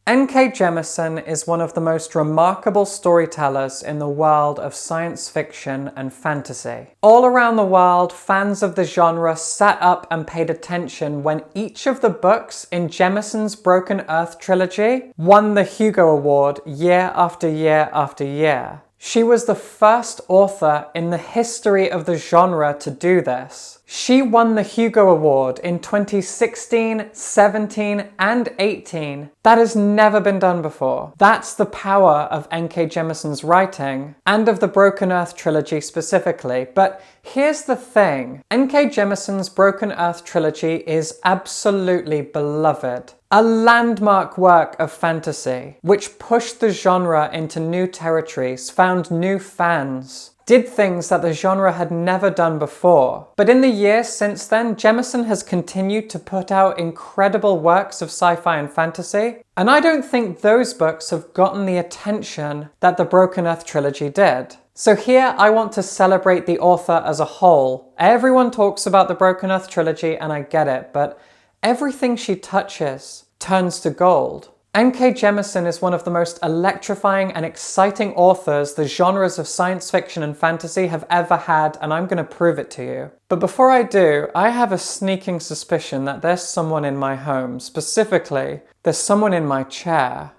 N.K. Jemisin is one of the most remarkable storytellers in the world of science fiction and fantasy. All around the world, fans of the genre sat up and paid attention when each of the books in Jemisin's Broken Earth trilogy won the Hugo Award year after year after year. She was the first author in the history of the genre to do this. She won the Hugo Award in 2016, 17, and 18. That has never been done before. That's the power of N.K. Jemisin's writing, and of the Broken Earth trilogy specifically. But here's the thing. N.K. Jemisin's Broken Earth trilogy is absolutely beloved. A landmark work of fantasy, which pushed the genre into new territories, found new fans, did things that the genre had never done before. But in the years since then, Jemisin has continued to put out incredible works of sci-fi and fantasy, and I don't think those books have gotten the attention that the Broken Earth trilogy did. So here I want to celebrate the author as a whole. Everyone talks about the Broken Earth trilogy, and I get it, but everything she touches turns to gold. N.K. Jemisin is one of the most electrifying and exciting authors the genres of science fiction and fantasy have ever had, and I'm going to prove it to you. But before I do, I have a sneaking suspicion that there's someone in my home. Specifically, there's someone in my chair.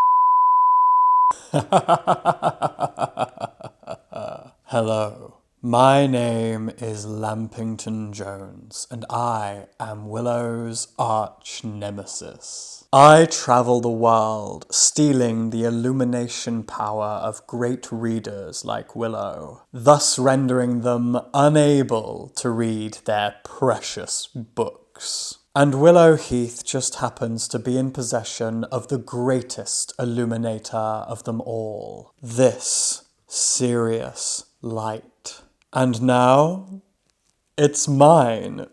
Hello. My name is Lampington Jones, and I am Willow's arch nemesis. I travel the world, stealing the illumination power of great readers like Willow, thus rendering them unable to read their precious books. And Willow Heath just happens to be in possession of the greatest illuminator of them all, this Sirius light. And now, it's mine.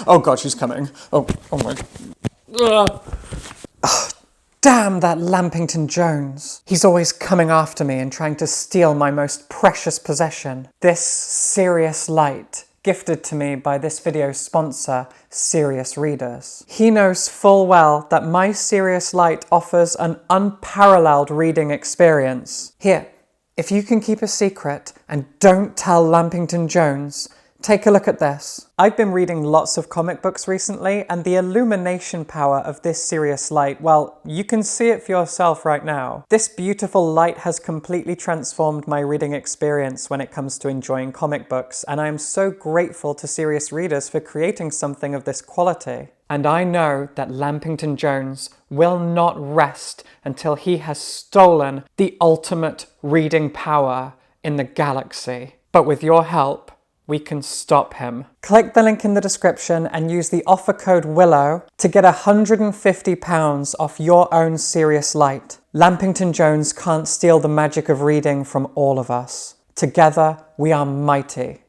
Oh god, she's coming. Oh my. Damn that Lampington Jones. He's always coming after me and trying to steal my most precious possession. This Sirius light, gifted to me by this video's sponsor, Serious Readers. He knows full well that my Sirius light offers an unparalleled reading experience. Here. If you can keep a secret and don't tell Lampington Jones, take a look at this. I've been reading lots of comic books recently, and the illumination power of this Sirius light, well, you can see it for yourself right now. This beautiful light has completely transformed my reading experience when it comes to enjoying comic books, and I am so grateful to Serious Readers for creating something of this quality. And I know that Lampington Jones will not rest until he has stolen the ultimate reading power in the galaxy. But with your help, we can stop him. Click the link in the description and use the offer code WILLOW to get £150 off your own Sirius light. Lampington Jones can't steal the magic of reading from all of us. Together, we are mighty.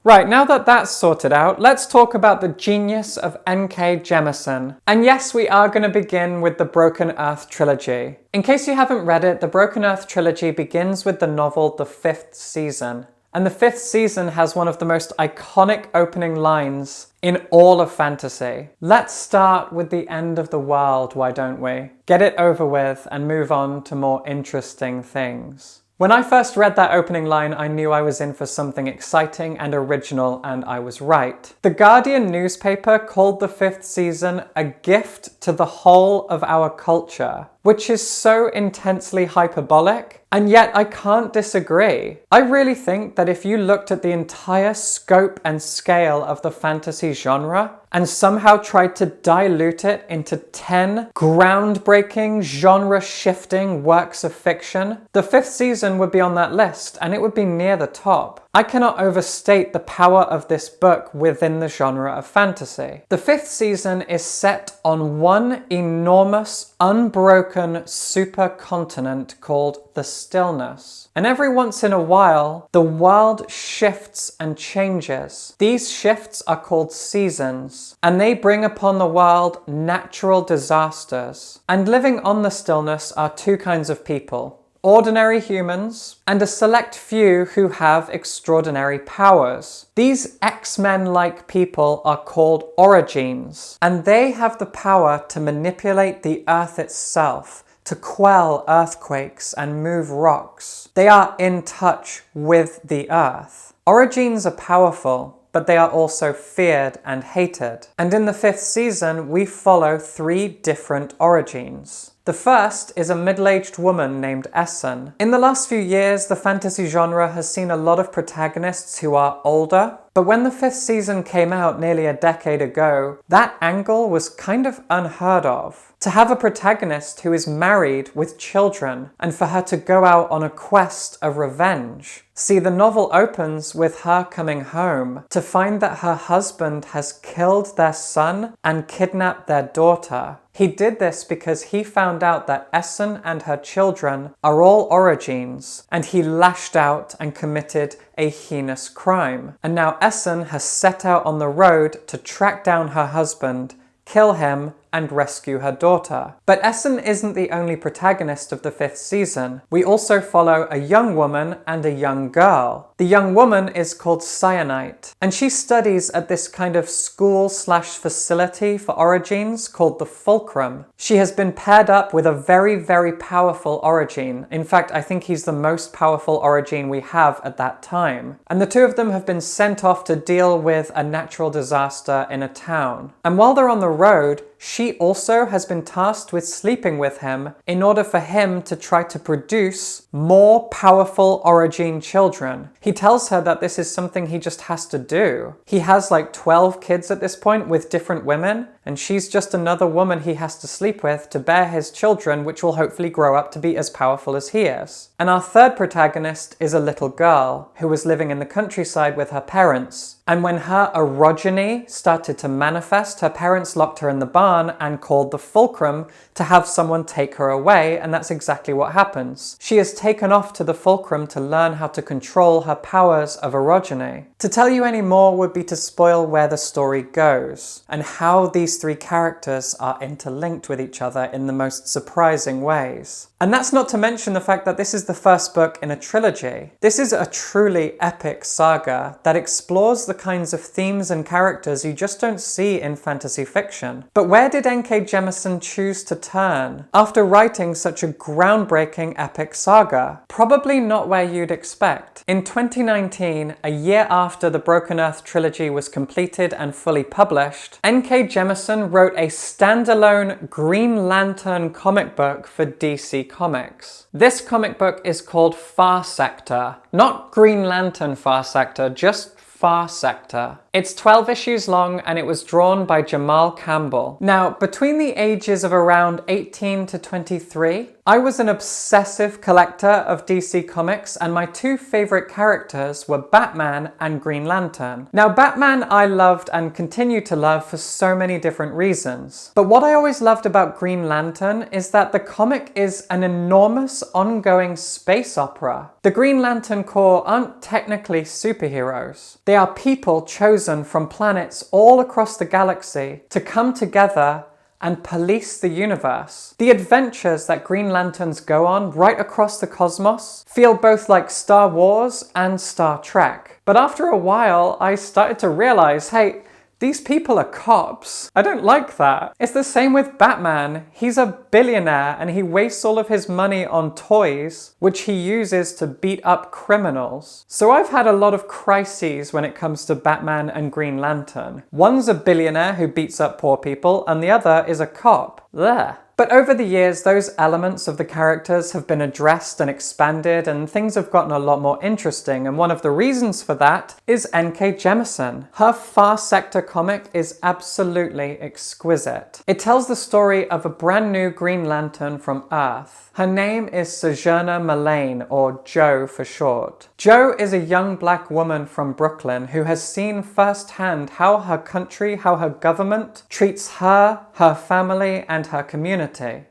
Right, now that that's sorted out, let's talk about the genius of N.K. Jemisin. And yes, we are going to begin with the Broken Earth trilogy. In case you haven't read it, the Broken Earth trilogy begins with the novel The Fifth Season. And the fifth season has one of the most iconic opening lines in all of fantasy. Let's start with the end of the world, why don't we? Get it over with and move on to more interesting things. When I first read that opening line, I knew I was in for something exciting and original, and I was right. The Guardian newspaper called the fifth season a gift to the whole of our culture, which is so intensely hyperbolic, and yet I can't disagree. I really think that if you looked at the entire scope and scale of the fantasy genre, and somehow tried to dilute it into 10 groundbreaking, genre-shifting works of fiction, the fifth season would be on that list, and it would be near the top. I cannot overstate the power of this book within the genre of fantasy. The fifth season is set on one enormous, unbroken supercontinent called the Stillness. And every once in a while, the world shifts and changes. These shifts are called seasons, and they bring upon the world natural disasters. And living on the Stillness are two kinds of people. ordinary humans, and a select few who have extraordinary powers. These X-Men-like people are called Origins, and they have the power to manipulate the Earth itself, to quell earthquakes and move rocks. They are in touch with the Earth. Origins are powerful, but they are also feared and hated. And in the 5th season, we follow 3 different Origins. The first is a middle-aged woman named Essen. In the last few years, the fantasy genre has seen a lot of protagonists who are older, but when the 5th season came out nearly a decade ago, that angle was kind of unheard of. To have a protagonist who is married with children, and for her to go out on a quest of revenge. See, the novel opens with her coming home to find that her husband has killed their son and kidnapped their daughter. He did this because he found out that Essen and her children are all Origins, and he lashed out and committed a heinous crime. And now Essen has set out on the road to track down her husband, kill him, and rescue her daughter. But Essen isn't the only protagonist of the 5th season. We also follow a young woman and a young girl. The young woman is called Cyanite, and she studies at this kind of school/facility for Origins called the Fulcrum. She has been paired up with a very, very powerful Origin. In fact, I think he's the most powerful Origin we have at that time. And the two of them have been sent off to deal with a natural disaster in a town. And while they're on the road, she also has been tasked with sleeping with him in order for him to try to produce more powerful Origin children. He tells her that this is something he just has to do. He has like 12 kids at this point with different women, and she's just another woman he has to sleep with to bear his children, which will hopefully grow up to be as powerful as he is. And our third protagonist is a little girl who was living in the countryside with her parents. And when her orogeny started to manifest, her parents locked her in the barn and called the Fulcrum to have someone take her away, and that's exactly what happens. She is taken off to the Fulcrum to learn how to control her powers of orogeny. To tell you any more would be to spoil where the story goes, and how these 3 characters are interlinked with each other in the most surprising ways. And that's not to mention the fact that this is the first book in a trilogy. This is a truly epic saga that explores the kinds of themes and characters you just don't see in fantasy fiction. But where did N.K. Jemisin choose to turn after writing such a groundbreaking epic saga? Probably not where you'd expect. In 2019, a year after the Broken Earth trilogy was completed and fully published, N.K. Jemisin wrote a standalone Green Lantern comic book for DC Comics. This comic book is called Far Sector. Not Green Lantern Far Sector, just Far Sector. It's 12 issues long, and it was drawn by Jamal Campbell. Now, between the ages of around 18 to 23, I was an obsessive collector of DC Comics, and my 2 favorite characters were Batman and Green Lantern. Now, Batman I loved and continue to love for so many different reasons. But what I always loved about Green Lantern is that the comic is an enormous ongoing space opera. The Green Lantern Corps aren't technically superheroes. They are people chosen from planets all across the galaxy to come together and police the universe. The adventures that Green Lanterns go on right across the cosmos feel both like Star Wars and Star Trek. But after a while, I started to realize, hey, these people are cops. I don't like that. It's the same with Batman. He's a billionaire and he wastes all of his money on toys, which he uses to beat up criminals. So I've had a lot of crises when it comes to Batman and Green Lantern. One's a billionaire who beats up poor people, and the other is a cop. Blech. But over the years, those elements of the characters have been addressed and expanded, and things have gotten a lot more interesting, and one of the reasons for that is N.K. Jemisin. Her Far Sector comic is absolutely exquisite. It tells the story of a brand new Green Lantern from Earth. Her name is Sojourner Malane, or Jo for short. Jo is a young black woman from Brooklyn who has seen firsthand how her country, how her government treats her, her family, and her community.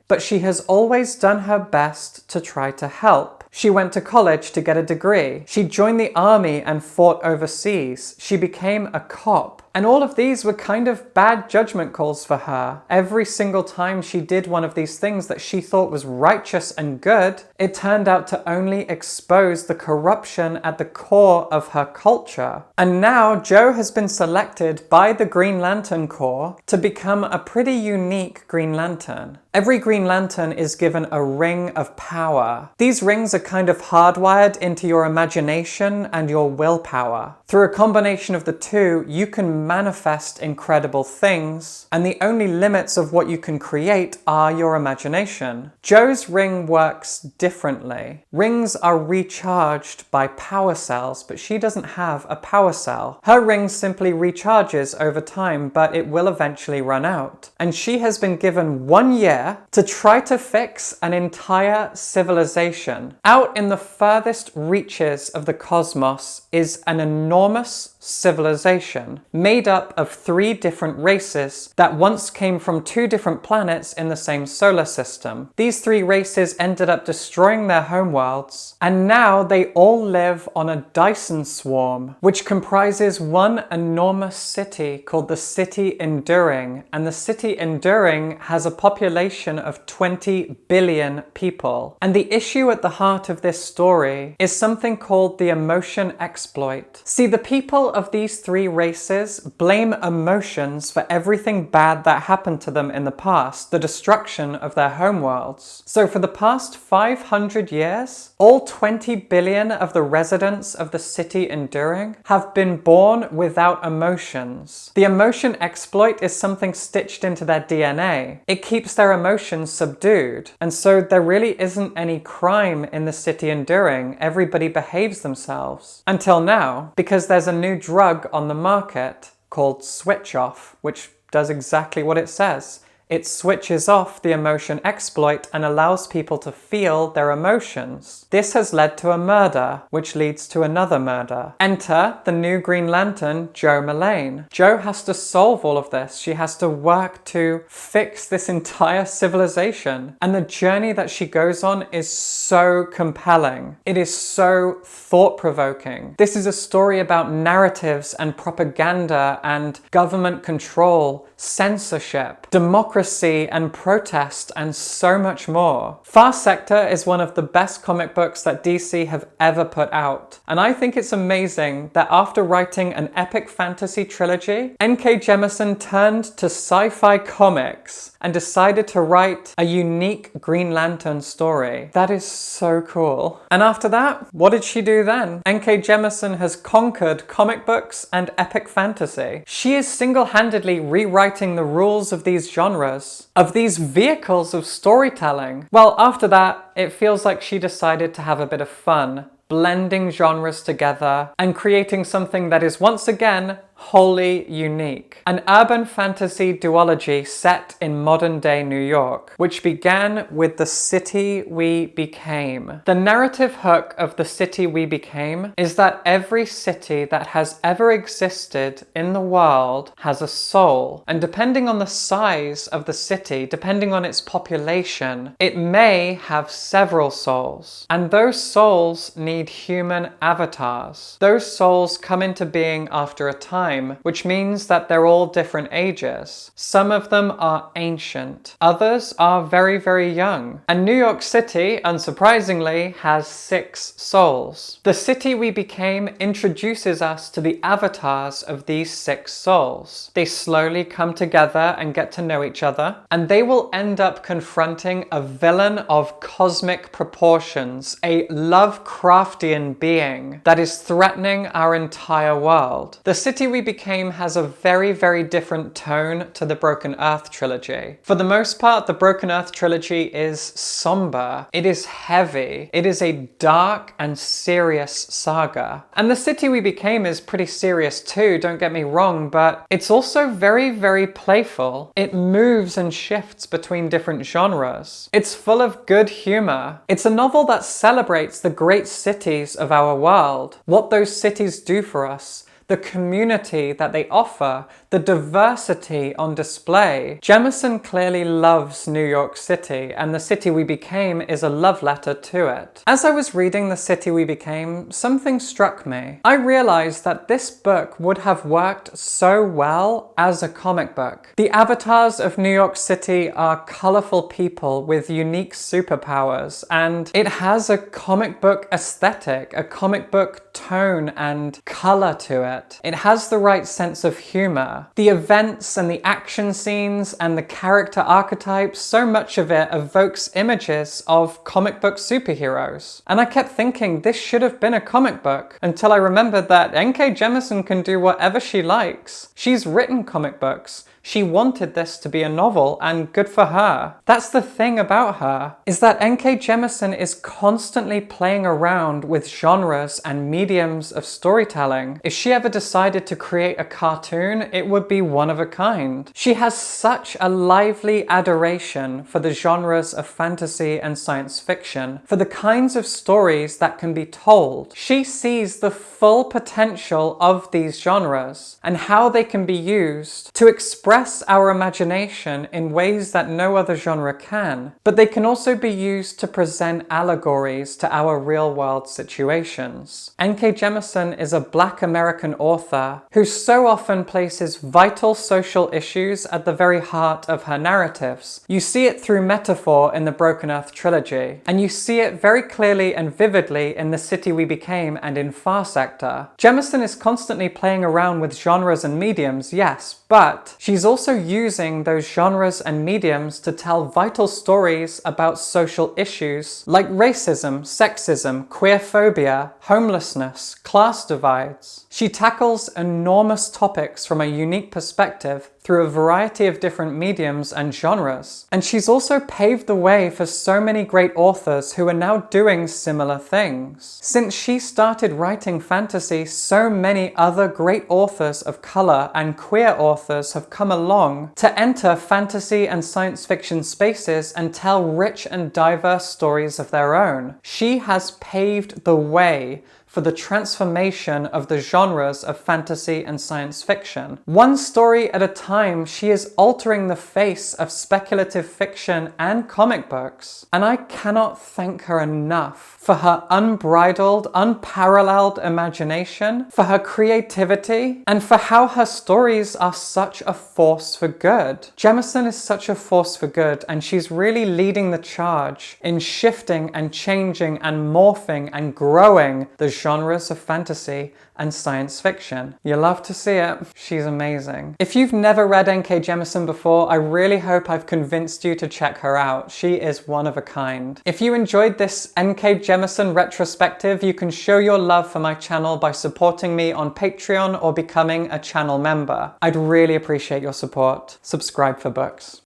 But she has always done her best to try to help. She went to college to get a degree. She joined the army and fought overseas. She became a cop. And all of these were kind of bad judgment calls for her. Every single time she did one of these things that she thought was righteous and good, it turned out to only expose the corruption at the core of her culture. And now Jo has been selected by the Green Lantern Corps to become a pretty unique Green Lantern. Every Green Lantern is given a ring of power. These rings are kind of hardwired into your imagination and your willpower. Through a combination of the two, you can manifest incredible things, and the only limits of what you can create are your imagination. Jo's ring works differently. Rings are recharged by power cells, but she doesn't have a power cell. Her ring simply recharges over time, but it will eventually run out. And she has been given 1 year to try to fix an entire civilization. Out in the furthest reaches of the cosmos is an enormous civilization made up of 3 different races that once came from 2 different planets in the same solar system. These 3 races ended up destroying their homeworlds, and now they all live on a Dyson swarm, which comprises one enormous city called the City Enduring, and the City Enduring has a population of 20 billion people. And the issue at the heart of this story is something called the emotion exploit. See, the people of these 3 races blame emotions for everything bad that happened to them in the past, the destruction of their homeworlds. So for the past 500 years, all 20 billion of the residents of the City Enduring have been born without emotions. The emotion exploit is something stitched into their DNA. It keeps their emotions subdued, and so there really isn't any crime in the City Enduring. Everybody behaves themselves. Until now, because there's a new drug on the market called Switch Off, which does exactly what it says. It switches off the emotion exploit and allows people to feel their emotions. This has led to a murder, which leads to another murder. Enter the new Green Lantern, Jo Mullein. Jo has to solve all of this. She has to work to fix this entire civilization. And the journey that she goes on is so compelling. It is so thought-provoking. This is a story about narratives and propaganda and government control, censorship, democracy and protest, and so much more. Far Sector is one of the best comic books that DC have ever put out, and I think it's amazing that after writing an epic fantasy trilogy, N.K. Jemisin turned to sci-fi comics and decided to write a unique Green Lantern story. That is so cool. And after that, what did she do then? N.K. Jemisin has conquered comic books and epic fantasy. She is single-handedly rewriting the rules of these genres, of these vehicles of storytelling. Well, after that, it feels like she decided to have a bit of fun, blending genres together and creating something that is once again wholly unique. An urban fantasy duology set in modern-day New York, which began with The City We Became. The narrative hook of The City We Became is that every city that has ever existed in the world has a soul, and depending on the size of the city, depending on its population, it may have several souls, and those souls need human avatars. Those souls come into being after a time, which means that they're all different ages. Some of them are ancient, others are very, very young. And New York City, unsurprisingly, has 6 souls. The City We Became introduces us to the avatars of these 6 souls. They slowly come together and get to know each other, and they will end up confronting a villain of cosmic proportions, a Lovecraftian being that is threatening our entire world. The City We Became has a very, very different tone to the Broken Earth trilogy. For the most part, the Broken Earth trilogy is somber. It is heavy. It is a dark and serious saga. And The City We Became is pretty serious too, don't get me wrong, but it's also very, very playful. It moves and shifts between different genres. It's full of good humor. It's a novel that celebrates the great cities of our world, what those cities do for us, the community that they offer, the diversity on display. Jemisin clearly loves New York City, and The City We Became is a love letter to it. As I was reading The City We Became, something struck me. I realized that this book would have worked so well as a comic book. The avatars of New York City are colorful people with unique superpowers, and it has a comic book aesthetic, a comic book tone and color to it. It has the right sense of humor. The events and the action scenes and the character archetypes, so much of it evokes images of comic book superheroes. And I kept thinking this should have been a comic book until I remembered that N.K. Jemisin can do whatever she likes. She's written comic books. She wanted this to be a novel, and good for her. That's the thing about her, is that N.K. Jemisin is constantly playing around with genres and mediums of storytelling. If she ever decided to create a cartoon, it would be one of a kind. She has such a lively adoration for the genres of fantasy and science fiction, for the kinds of stories that can be told. She sees the full potential of these genres and how they can be used to express our imagination in ways that no other genre can, but they can also be used to present allegories to our real-world situations. N.K. Jemisin is a Black American author who so often places vital social issues at the very heart of her narratives. You see it through metaphor in the Broken Earth trilogy, and you see it very clearly and vividly in The City We Became and in Far Sector. Jemisin is constantly playing around with genres and mediums, yes, but she's also using those genres and mediums to tell vital stories about social issues like racism, sexism, queerphobia, homelessness, class divides. She tackles enormous topics from a unique perspective through a variety of different mediums and genres. And she's also paved the way for so many great authors who are now doing similar things. Since she started writing fantasy, so many other great authors of color and queer authors have come along to enter fantasy and science fiction spaces and tell rich and diverse stories of their own. She has paved the way for the transformation of the genres of fantasy and science fiction. One story at a time, she is altering the face of speculative fiction and comic books. And I cannot thank her enough for her unbridled, unparalleled imagination, for her creativity, and for how her stories are such a force for good. Jemisin is such a force for good, and she's really leading the charge in shifting and changing and morphing and growing the genres of fantasy and science fiction. You love to see it. She's amazing. If you've never read N.K. Jemisin before, I really hope I've convinced you to check her out. She is one of a kind. If you enjoyed this N.K. Jemisin retrospective, you can show your love for my channel by supporting me on Patreon or becoming a channel member. I'd really appreciate your support. Subscribe for books.